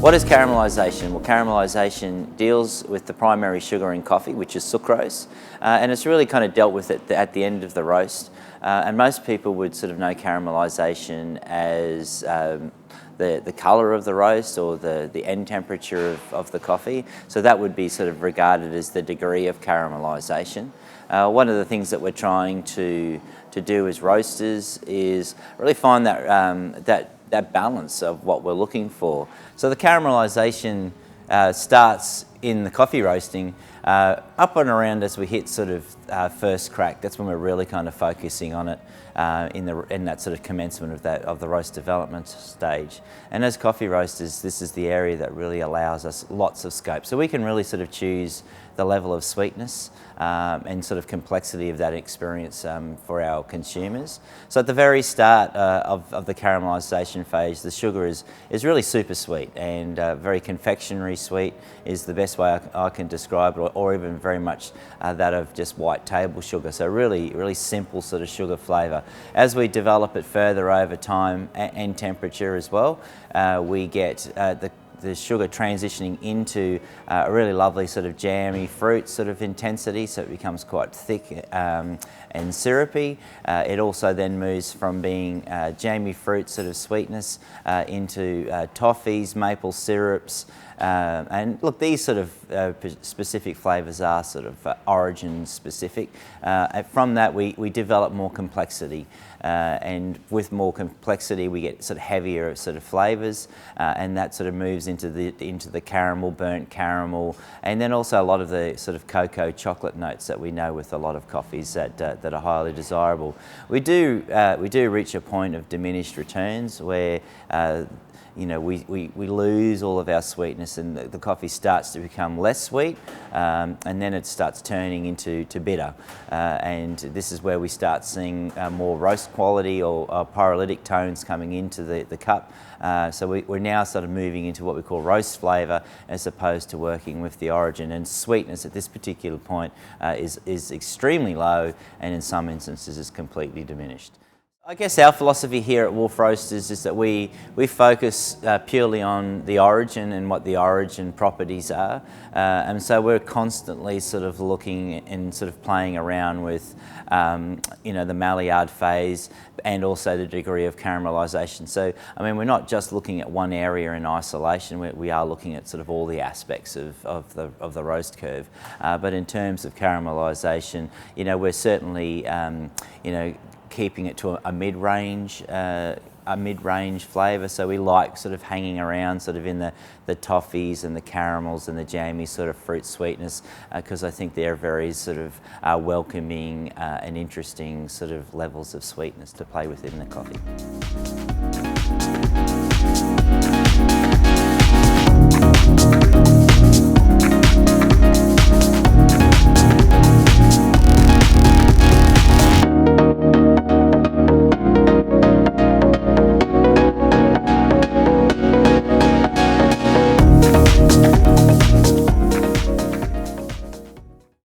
What is caramelisation? Well, caramelisation deals with the primary sugar in coffee, which is sucrose, and it's really kind of dealt with it at the end of the roast. And most people would sort of know caramelisation as the colour of the roast or the end temperature of the coffee. So that would be sort of regarded as the degree of caramelisation. One of the things that we're trying to do as roasters is really find that balance of what we're looking for. So the caramelisation starts in the coffee roasting up and around as we hit sort of first crack. That's when we're really kind of focusing on it in that sort of commencement of the roast development stage. And as coffee roasters, this is the area that really allows us lots of scope. So we can really sort of choose the level of sweetness and sort of complexity of that experience for our consumers. So at the very start of the caramelisation phase, the sugar is really super sweet and very confectionary sweet is the best way I can describe it, or even very much that of just white table sugar. So really simple sort of sugar flavour. As we develop it further over time and temperature as well, we get the sugar transitioning into a really lovely sort of jammy fruit sort of intensity, so it becomes quite thick and syrupy. It also then moves from being jammy fruit sort of sweetness into toffees, maple syrups, and look, these sort of specific flavours are sort of origin specific. From that we develop more complexity, and with more complexity we get sort of heavier sort of flavours, and that sort of moves into the caramel, burnt caramel, and then also a lot of the sort of cocoa chocolate notes that we know with a lot of coffees that are highly desirable. We do reach a point of diminished returns where you know, we lose all of our sweetness and the coffee starts to become less sweet, and then it starts turning into bitter. And this is where we start seeing more roast quality or pyrolytic tones coming into the cup. So we're now sort of moving into what we call roast flavour as opposed to working with the origin. And sweetness at this particular point is extremely low, and in some instances is completely diminished. I guess our philosophy here at WOLFF Roasters is that we focus purely on the origin and what the origin properties are, and so we're constantly sort of looking and sort of playing around with you know, the Maillard phase and also the degree of caramelisation. So I mean, we're not just looking at one area in isolation, we are looking at sort of all the aspects of the roast curve, but in terms of caramelisation, you know, we're certainly you know, keeping it to a mid-range flavour. So we like sort of hanging around sort of in the toffees and the caramels and the jammy sort of fruit sweetness, because I think they're very sort of welcoming and interesting sort of levels of sweetness to play with in the coffee.